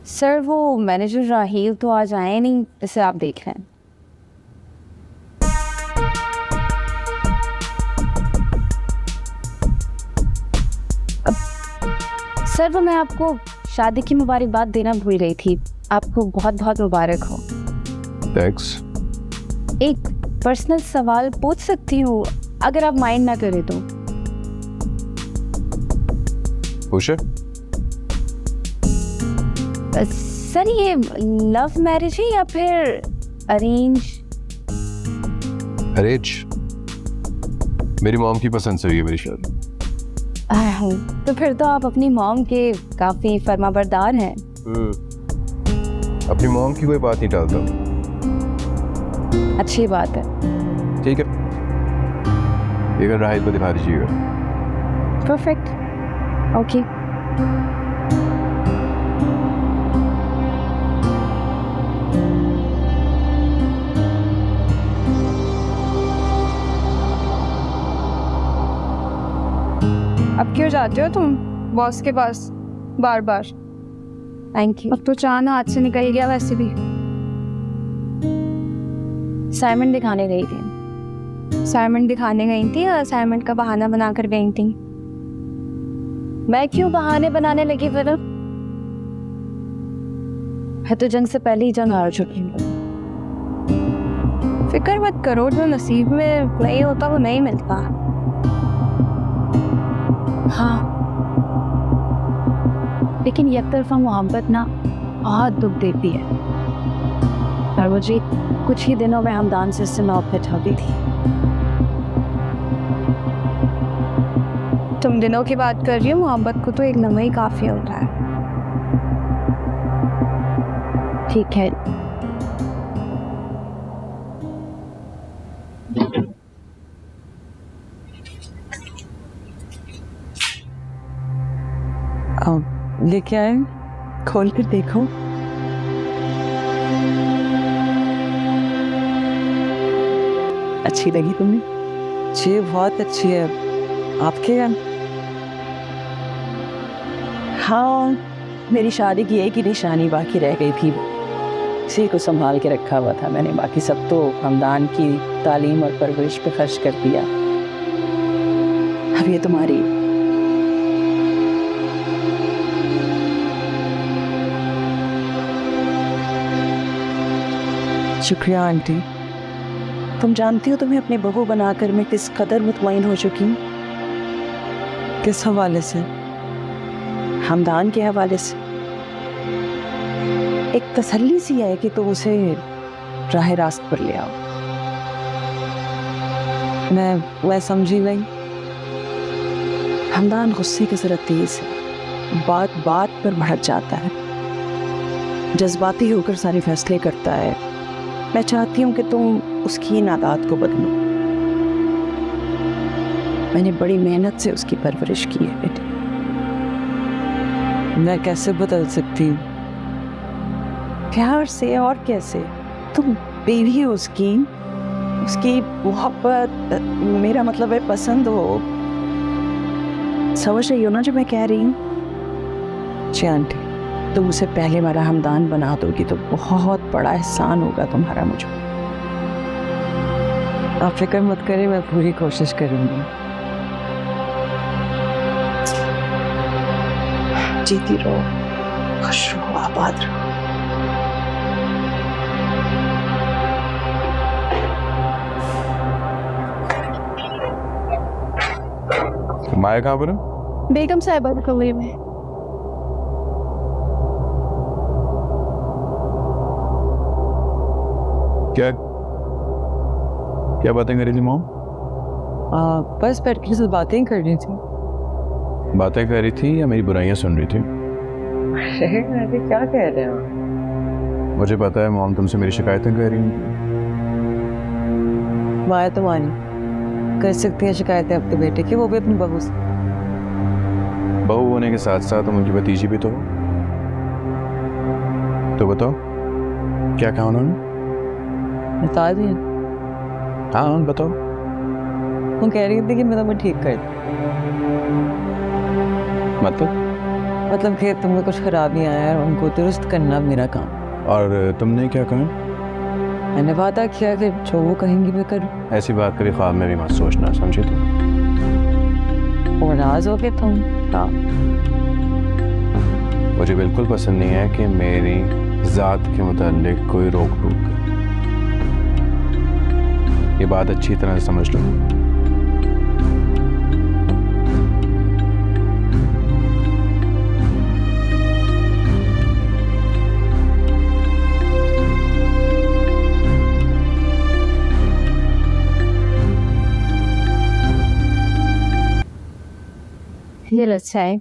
Sir वो manager राहील तो आज आए नहीं, इसे आप देख रहे हैं। सर वो मैं आपको शादी की मुबारकबाद देना भूल गई थी, आपको बहुत बहुत मुबारक हो। थैंक्स। एक पर्सनल सवाल पूछ सकती हूँ अगर आप माइंड ना करें तो? पूछे। सर ये लव मैरिज है या फिर अरेंज? अरेंज। मेरी मॉम की पसंद से हुई है मेरी शादी। तो फिर तो आप अपनी मॉम के काफी फर्माबरदार हैं। अपनी मॉम की कोई बात नहीं टालता। अच्छी बात है। ठीक है, एक राहिल को दिखा दीजिएगा। परफेक्ट। ओके। अब क्यों जाते हो तुम बॉस के पास बार बार? Thank you. अब तो चांद हाथ से निकल गया वैसे भी। असाइनमेंट दिखाने गई थी। असाइनमेंट दिखाने गई थी या असाइनमेंट का बहाना बनाकर गई थी? मैं क्यों बहाने बनाने लगी फिर? मैं तो जंग से पहले ही जंग हार चुकी हूँ। फिक्र मत करो, जो नसीब में नहीं होता वो नहीं मिलता। हाँ, लेकिन एकतरफा मोहब्बत ना बहुत दुख देती है, और मुझे कुछ ही दिनों में हमदान से इससे मोहब्बत हो गई थी। तुम दिनों की बात कर रही हो, मोहब्बत को तो एक लम्हा ही काफी होता है। ठीक है। लेके आए, खोल कर देखो। अच्छी लगी तुम्हें? जी बहुत अच्छी है। आपके यहाँ? हाँ, मेरी शादी की एक ही निशानी बाकी रह गई थी, इसी को संभाल के रखा हुआ था मैंने। बाकी सब तो हमदान की तालीम और परवरिश पे खर्च कर दिया। अब ये तुम्हारी। शुक्रिया आंटी। तुम जानती हो तुम्हें अपनी बहू बनाकर मैं किस कदर मुतमईन हो चुकी हूँ। किस हवाले से? हमदान के हवाले से। एक तसल्ली सी है कि तुम उसे राह रास्त पर ले आओ। मैं समझी नहीं। हमदान गुस्से की जरा तेज है, बात बात पर भड़क जाता है, जज्बाती होकर सारे फैसले करता है। मैं चाहती हूँ कि तुम उसकी इन आदत को बदलो। मैंने बड़ी मेहनत से उसकी परवरिश की है बेटी। मैं कैसे बदल सकती हूँ? प्यार से। और कैसे? तुम बीवी हो उसकी मोहब्बत, मेरा मतलब है पसंद हो। समझ रही हो ना जो मैं कह रही हूँ? जी आंटी, तुम उसे पहले मेरा हमदान बना दोगी तो बहुत बड़ा एहसान होगा तुम्हारा मुझे। आप फिक्र मत करें, मैं पूरी कोशिश करूंगी। जीती रहो, खुश रहो, आबाद रहो। माया कहाँ पर है? बेगम साहिबा के कमरे में। क्या क्या बातें करी थी मॉम? बस बैठ के बातें कर रही थी। बातें कर रही थी या मेरी बुराइयां सुन रही थी? अरे क्या कह रहे हो? मुझे पता है मॉम तुमसे मेरी शिकायतें कर रही हैं। माया तुम्हारी कर सकती है शिकायतें अपने बेटे की, वो भी अपनी बहू से। बहू होने के साथ साथ तुम उनकी भतीजी भी तो हो। तो बताओ क्या कहा उन्होंने? बता दिया। हाँ बताओ। वो कह रही थी कि मैं तुम्हें ठीक कर दूं। मतलब? मतलब कि तुम्हें कुछ खराबियां हैं और उनको दुरुस्त करना मेरा काम। और तुमने क्या कहा? मैंने वादा किया कि जो वो कहेंगी मैं करूँ। ऐसी बात कभी ख्वाब में भी मत सोचना, समझी तुम? और नाराज हो गए तुम? हाँ। मुझे बिल्कुल पसंद नहीं है कि मेरी ज़ात के मुताल्लिक कोई रोक टोक करे। ये बात अच्छी तरह से समझ लो। ये अच्छा है।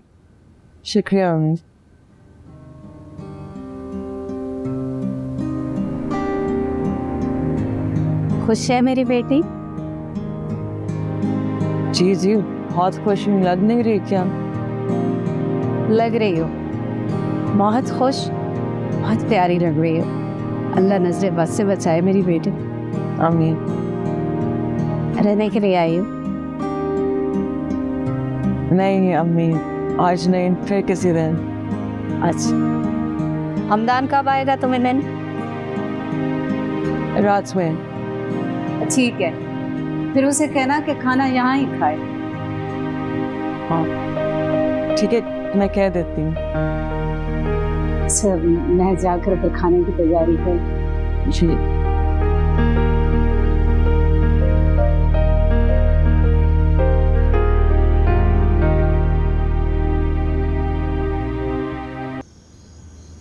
शुक्रिया अम्मी। खुश है मेरी बेटी? जी जी बहुत खुश हूँ। लग नहीं रही क्या? लग रही हो बहुत खुश, बहुत प्यारी लग रही हो। अल्लाह नजरे बद से बचाए मेरी बेटी। आमीन। रहने के लिए आई हो? नहीं अम्मी, आज नहीं, फिर किसी दिन। अच्छा, हमदान कब आएगा तुम्हें लेने? रात में। ठीक है, फिर उसे कहना कि खाना यहाँ ही खाए। हाँ ठीक है, मैं कह देती हूँ। सब मैं जाकर फिर खाने की तैयारी कर। जी।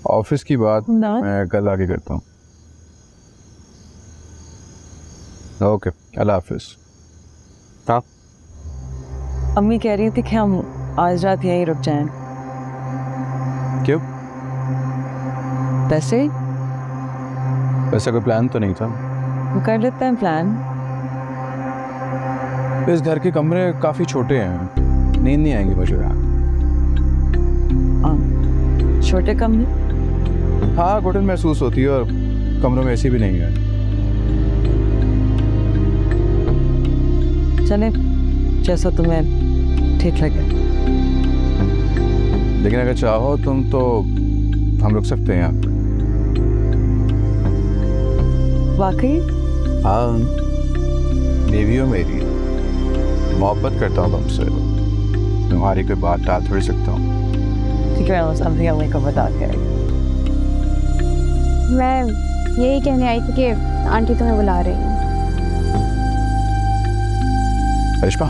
ऑफिस की बात ना। मैं कल आगे करता हूँ। ओके, अल्लाह हाफिज। हाँ, अम्मी कह रही थी कि हम आज रात यहीं रुक जाएं। क्यों? वैसे ही वैसे कोई प्लान तो नहीं था। वो कर लेते हैं प्लान। इस घर के कमरे काफ़ी छोटे हैं, नींद नहीं आएंगी मुझे यहाँ। छोटे कमरे? हाँ, घुटन महसूस होती है और कमरों में ऐसी भी नहीं है। चले जैसा तुम्हें ठीक लगे। लेकिन अगर चाहो तुम तो हम रुक सकते हैं यहाँ पे। वाकई? हाँ, बीवी हो मेरी, मोहब्बत करता हूँ तुमसे, तुम्हारी कोई बात टाल थोड़ी सकता हूँ। ठीक है, अम्मी अम्मी को बता के आई। मैं यही कहने आई थी कि आंटी तुम्हें बुला रही हैं। करिश्मा,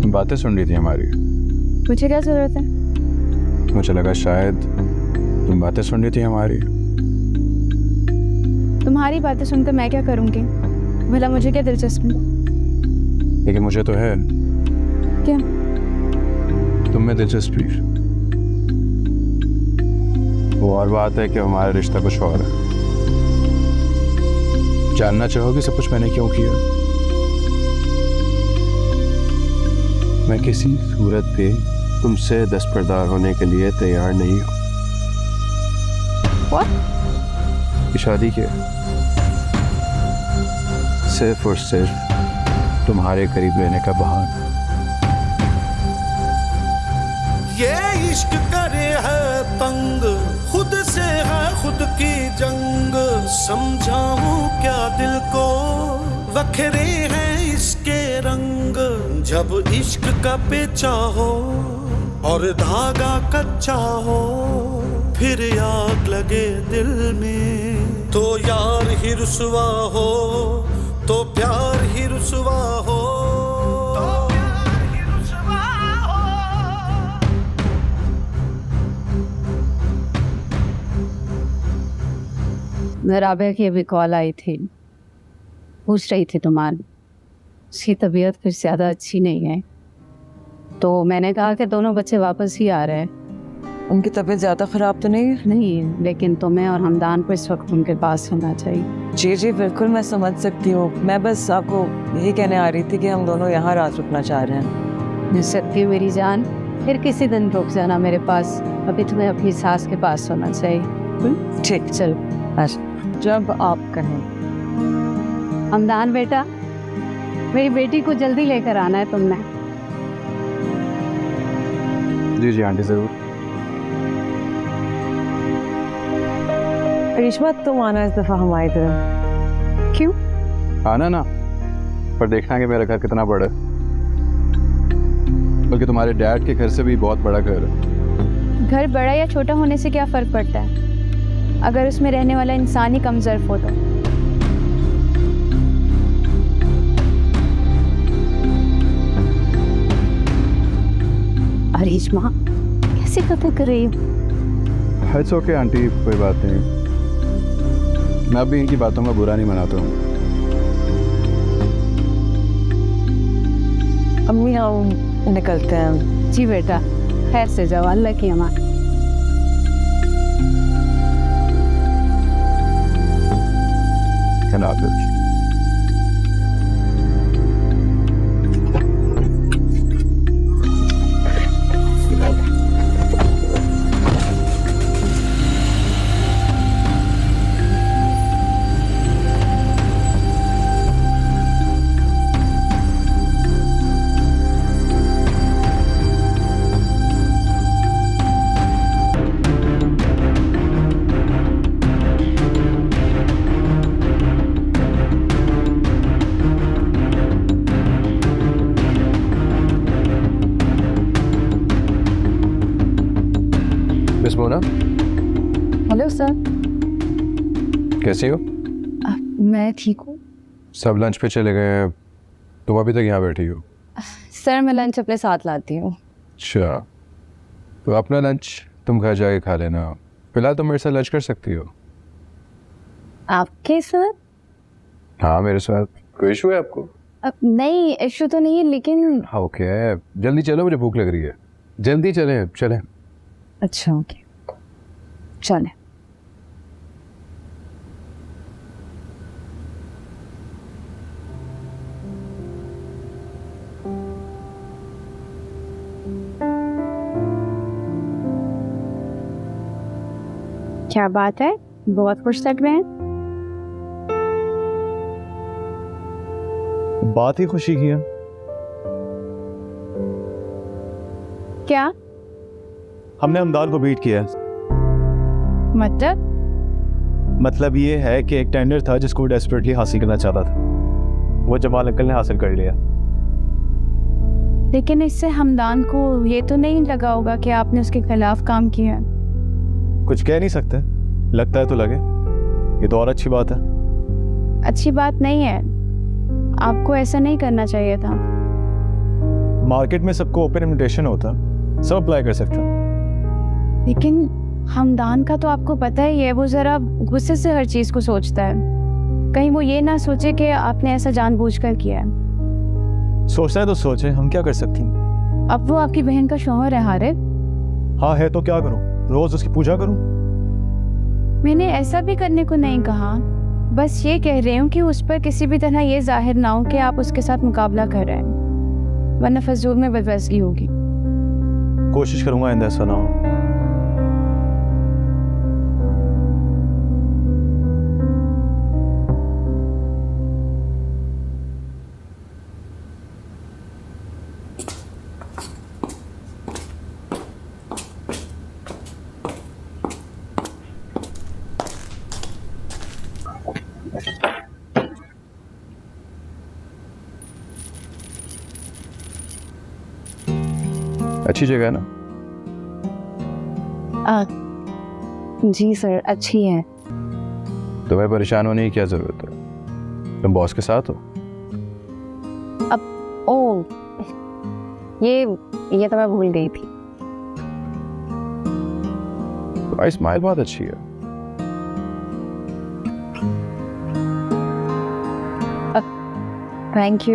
तुम बातें सुन रही थी हमारी? मुझे क्या जरूरत है? मुझे लगा शायद तुम बातें सुन रही थी हमारी। तुम्हारी बातें सुनकर मैं क्या करूँगी? भला मुझे क्या दिलचस्पी? लेकिन मुझे तो है। क्या? तुम में दिलचस्पी। वो और बात है कि हमारा रिश्ता कुछ और है। जानना चाहोगे सब कुछ मैंने क्यों किया? मैं किसी सूरत पे तुमसे दस्तबरदार होने के लिए तैयार नहीं हूँ। What? ये शादी के सिर्फ और सिर्फ तुम्हारे करीब लेने का बहाना। ये इश्क करे है तंग, खुद से है खुद की जंग। समझाऊं क्या दिल को, वखरे हैं इसके रंग। जब इश्क का पेचा हो और धागा कच्चा हो, फिर आग लगे दिल में, तो यार ही रुसवा हो, तो प्यार ही रुसवा हो। राबिया की अभी कॉल आई थी, पूछ रही थी तुम्हारी, उसकी तबीयत कुछ ज़्यादा अच्छी नहीं है, तो मैंने कहा कि दोनों बच्चे वापस ही आ रहे हैं। उनकी तबीयत ज़्यादा ख़राब तो नहीं है? नहीं, लेकिन तुम्हें और हमदान को इस वक्त उनके पास होना चाहिए। जी जी बिल्कुल, मैं समझ सकती हूँ। मैं बस आपको यही कहने आ रही थी कि हम दोनों यहाँ रात रुकना चाह रहे हैं। मिल सकती हूँ मेरी जान, फिर किसी दिन रुक जाना मेरे पास। अभी तुम्हें अपनी सास के पास होना चाहिए। ठीक, चलो। अच्छा जब आप कहें। हमदान बेटा, मेरी बेटी को जल्दी लेकर आना है तुमने। जी जी आंटी ज़रूर। रेशमा तुम आना इस दफ़ा हमारी तरफ। क्यों? आना ना, पर देखना कि मेरा घर कितना बड़ा है, बल्कि तुम्हारे डैड के घर से भी बहुत बड़ा घर है। घर बड़ा या छोटा होने से क्या फ़र्क पड़ता है, अगर उसमें रहने वाला इंसान ही कम ज़र्फ़ हो तो। रेशमा कैसे कत्ल कर रही हो? इट्स ओके आंटी, कोई बात नहीं। मैं अभी इनकी बातों का बुरा नहीं मनाता हूँ। अम्मी हम निकलते हैं। जी बेटा, खैर से जाओ, अल्लाह की अमान। अल्लाह हाफ़िज़। Miss Mona, hello sir. कैसी हो? मैं ठीक हूँ सब लंच पे चले गए हैं, तुम अभी तक यहाँ बैठी हो? सर। मैं लंच अपने साथ लाती हूँ। अच्छा, तो अपना लंच तुम घर जाके खा लेना, फिलहाल तुम मेरे साथ लंच कर सकती हो। आपके सर? हाँ मेरे साथ। कोई इशू है आपको? नहीं, इशू तो नहीं है, लेकिन हाँ ओके, जल्दी चलो, मुझे भूख लग रही है। जल्दी चलें चलें। अच्छा ओके, चले। क्या बात है, बहुत खुश लग रहे हैं। बात ही खुशी की है। क्या हमने हमदान को बीट किया है। मतलब ये है कि एक टेंडर था जिसको डेस्परेटली हासिल करना चाहता था, वो जमाल अंकल ने हासिल कर लिया। लेकिन इससे हमदान को ये तो नहीं लगा होगा कि आपने उसके खिलाफ काम किया। कुछ कह नहीं सकते, लगता है तो लगे, ये तो और अच्छी बात है। अच्छी बात नहीं है, आपको ऐसा नहीं करना चाहिए था। मार्केट में सबको ओपन इन्विटेशन होता, सब अप्लाई कर सकता। लेकिन हमदान का तो आपको पता ही है, वो ज़रा गुस्से से हर चीज़ को सोचता है। कहीं वो ये ना सोचे कि आपने ऐसा जानबूझकर किया है। सोचता है तो सोचे, हम क्या कर सकती हैं। अब वो आपकी बहन का शौहर है हारिस। हाँ है तो क्या करूं, रोज उसकी पूजा करूं? मैंने ऐसा भी करने को नहीं कहा, बस ये कह रही हूँ कि उस पर किसी भी तरह ये जाहिर ना हो कि आप उसके साथ मुकाबला कर रहे हैं, वरना फजूल में बदवज़गी होगी। कोशिश करूंगा आइंदा ऐसा ना हो। अच्छी जगह है ना? जी सर, अच्छी है। तुम्हें परेशान होने की क्या जरूरत है, तुम बॉस के साथ हो। ओ, ये तो मैं भूल गई थी। तुम्हारी स्माइल बहुत अच्छी है। Thank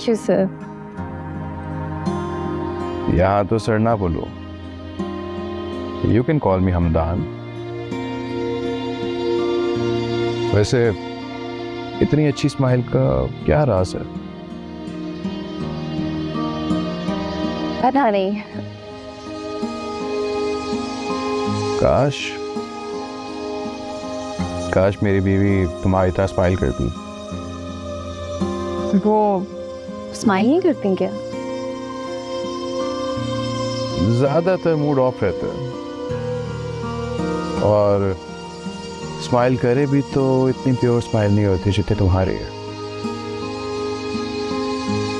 you sir. यहाँ तो सर ना बोलो, यू कैन कॉल मी हमदान। वैसे इतनी अच्छी स्माइल का क्या राज है? पता नहीं। काश मेरी बीवी तुम्हारी तरह स्माइल करती। वो स्माइल नहीं करती क्या? ज़्यादातर मूड ऑफ रहता है, और स्माइल करे भी तो इतनी प्योर स्माइल नहीं होती जितनी तुम्हारी है।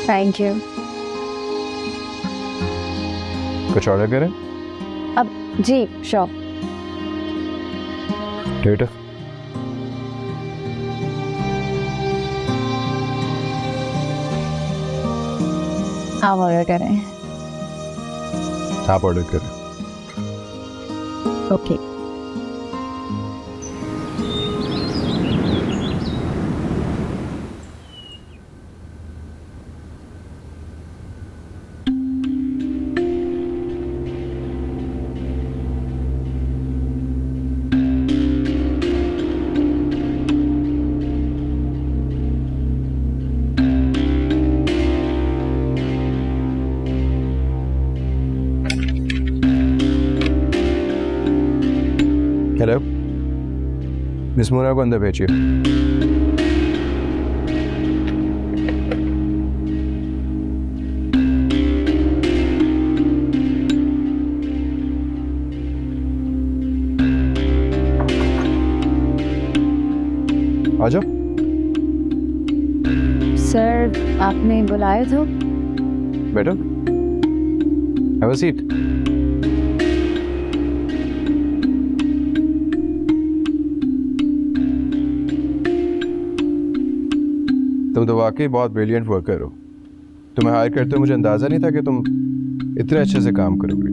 Thank you. कुछ ऑर्डर करें? अब जी श्योर। ठीक है। आप ऑर्डर करें। आप ऑर्डर करें। ओके। हेलो, मिस मोना को अंदर भेजिए। आ जाओ। सर आपने बुलाया तो? बैठो, हैव अ सीट। तुम तो वाकई बहुत ब्रिलियंट वर्कर हो। तुम्हें हायर करते हुए मुझे अंदाज़ा नहीं था कि तुम इतने अच्छे से काम करोगे।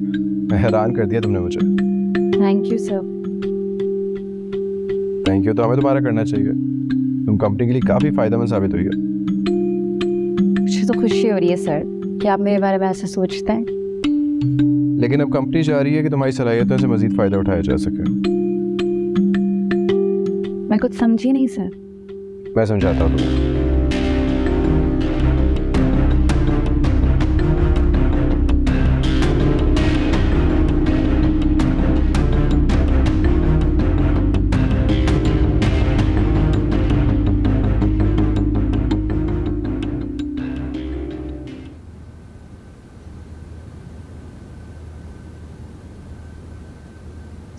मैं हैरान कर दिया तुमने मुझे। Thank you sir. Thank you तो हमें तुम्हारा करना चाहिए। तुम कंपनी के लिए काफ़ी फ़ायदेमंद साबित हुई है। मुझे तो खुशी हो रही है सर कि आप मेरे बारे में ऐसा सोचते हैं। लेकिन अब कंपनी चाह रही है कि तुम्हारी सलाहियतों से मज़ीद फ़ायदा उठाया जा सके। मैं कुछ समझी नहीं सर। मैं समझाता हूँ तुम्हें।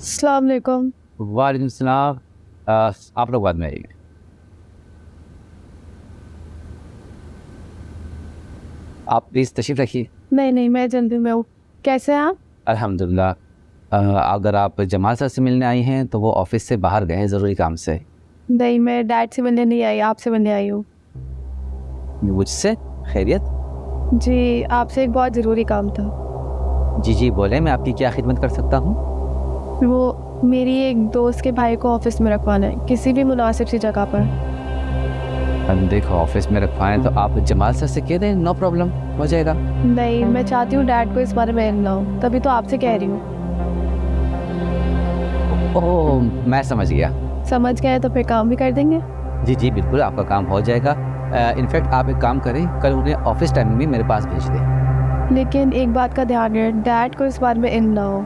अस्सलाम वालेकुम। वालेकुम सलाम। आप लोग बाद में आइए। आप प्लीज़ तशरीफ़ रखिए। नहीं नहीं मैं जल्दी में हूँ। कैसे हैं आप? अल्हम्दुलिल्लाह। अगर आप जमाल सर से मिलने आई हैं तो वो ऑफिस से बाहर गए हैं ज़रूरी काम से। नहीं मैं डैड से मिलने नहीं आई, आपसे मिलने आई हूँ। मुझसे? खैरियत? जी आपसे एक बहुत ज़रूरी काम था। जी जी बोले, मैं आपकी क्या खिदमत कर सकता हूँ? वो मेरी एक दोस्त के भाई को ऑफिस में रखवाना है, किसी भी मुनासिब सी जगह पर। देखो ऑफिस में रखवाएं तो आप जमाल सर से कह दें, नो प्रॉब्लम, हो जाएगा। नहीं मैं चाहती हूँ डैड को इस बारे में इल्म ना हो, तभी तो आपसे कह रही हूँ। ओह मैं समझ गया। समझ गए तो फिर काम भी कर देंगे। जी जी बिल्कुल, आपका काम हो जाएगा। इनफैक्ट आप एक काम करें, कल उन्हें ऑफिस टाइम में मेरे पास भेज दें। लेकिन एक बात का ध्यान रखें, डैड को इस बारे में इल्म ना हो।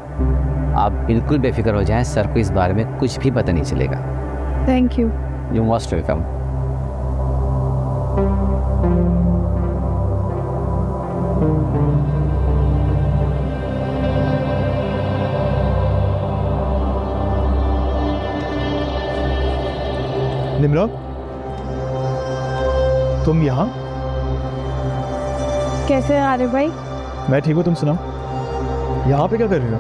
आप बिल्कुल बेफिक्र हो जाएं, सर को इस बारे में कुछ भी पता नहीं चलेगा। Thank you. You most welcome. Nimra, तुम यहाँ? कैसे हैं आरिफ भाई? मैं ठीक हूँ, तुम सुनाओ। यहाँ पे क्या कर रही हो?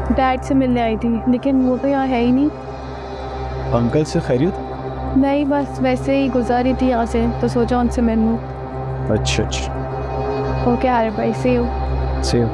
डैड से मिलने आई थी, लेकिन वो तो यहाँ है ही नहीं। अंकल से खैरियत? नहीं बस वैसे ही गुजारी थी यहाँ से, तो सोचा उनसे मिल लूँ। अच्छा अच्छा। ओके आरिफ भाई, सी यू। See you.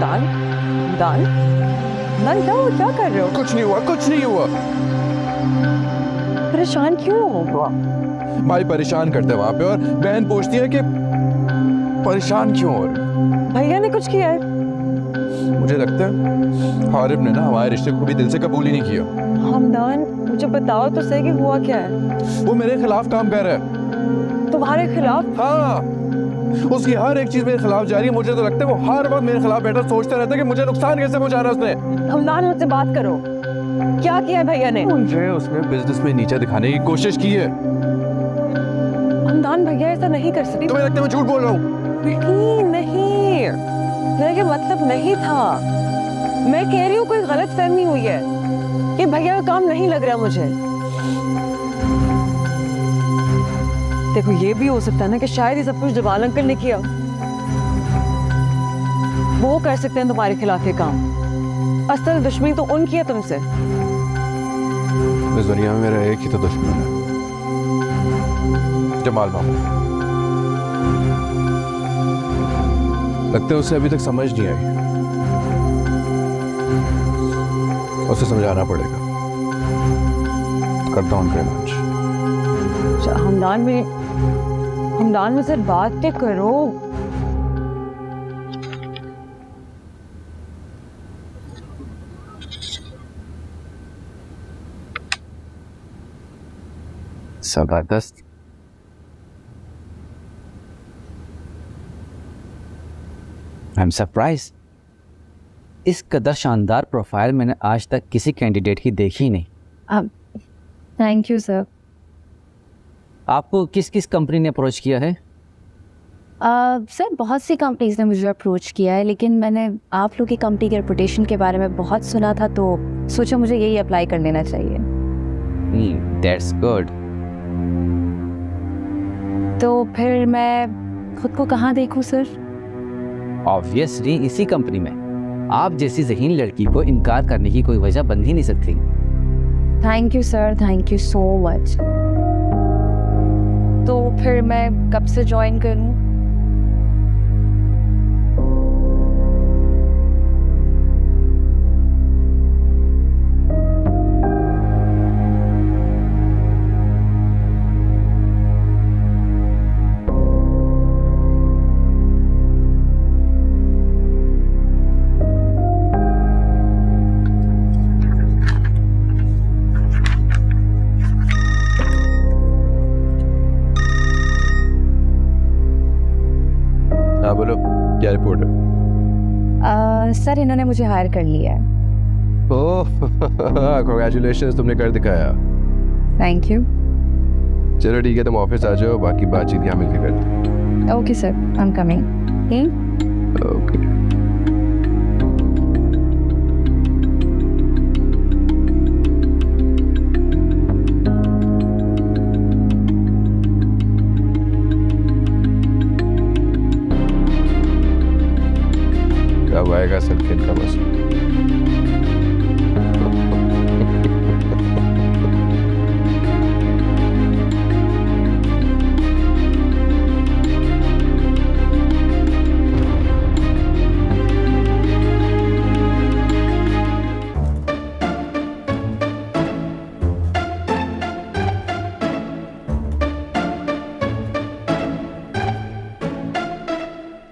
दाल दाल दाल क्या हुआ, क्या कर रहे हो? कुछ नहीं हुआ, कुछ नहीं हुआ। परेशान क्यों हो? भाई परेशान करते हैं वहां पे, और बहन पूछती है कि परेशान क्यों हो रहे। भैया ने कुछ किया है? मुझे लगता है हारिफ ने ना हमारे रिश्ते को भी दिल से कबूल ही नहीं किया। हमदान, मुझे बताओ तो सही कि हुआ क्या है। वो मेरे खिलाफ काम कर रहा है। तुम्हारे खिलाफ? हाँ, उसकी हर एक चीज मेरे खिलाफ जा रही है। मुझे तो लगता है वो हर वक्त मेरे खिलाफ बैठा सोचता रहता है कि मुझे नुकसान कैसे पहुंचा रहा है उसने। हमदान, मुझसे बात करो, क्या किया है भैया ने? मुझे उसने बिजनेस में नीचे दिखाने की कोशिश की है। हमदान, भैया ऐसा नहीं कर सकती। तुम्हें लगता है मैं झूठ बोल रहा हूँ? नहीं नहीं, मेरा ये मतलब नहीं था। मैं कह रही हूँ कोई गलत फहमी हुई है, ये भैया का काम नहीं लग रहा मुझे। देखो, ये भी हो सकता है ना कि शायद ये सब कुछ जवाल अंकल ने किया। वो कर सकते हैं तुम्हारे खिलाफ ये काम। असल दुश्मनी तो उनकी है तुमसे। इस दुनिया में मेरा एक ही तो दुश्मन है, जमाल मामू। लगता है उसे अभी तक समझ नहीं आई, उसे समझाना पड़ेगा। करता हूँ उनका इलाज। हमदान में सिर्फ बात क्या करो। जबरदस्त। आई एम सरप्राइज, इस कदर शानदार प्रोफाइल मैंने आज तक किसी कैंडिडेट की देखी ही नहीं। Thank you sir. आपको किस किस कंपनी ने अप्रोच किया है? सर बहुत सी कंपनीज ने मुझे अप्रोच किया है, लेकिन मैंने आप लोग की कंपनी के रेपुटेशन के बारे में बहुत सुना था, तो सोचा मुझे यही अप्लाई कर लेना चाहिए। That's good. तो फिर मैं खुद को कहाँ देखूँ सर? ऑब्वियसली इसी कंपनी में। आप जैसी ज़हीन लड़की को इनकार करने की कोई वजह बन ही नहीं सकती। Thank you sir, thank you so much. तो फिर मैं कब से ज्वाइन करूँ? हाँ बोलो, क्या रिपोर्ट है? सर इन्होंने मुझे हायर कर लिया है। ओह कांग्रेचुलेशंस, तुमने कर दिखाया। Thank you. चलो ठीक है, तुम ऑफिस आ जाओ, बाकी बातचीत यहाँ मिलकर करते हैं। Okay sir, I am coming. Okay. कब आएगा सलखेन का मसला?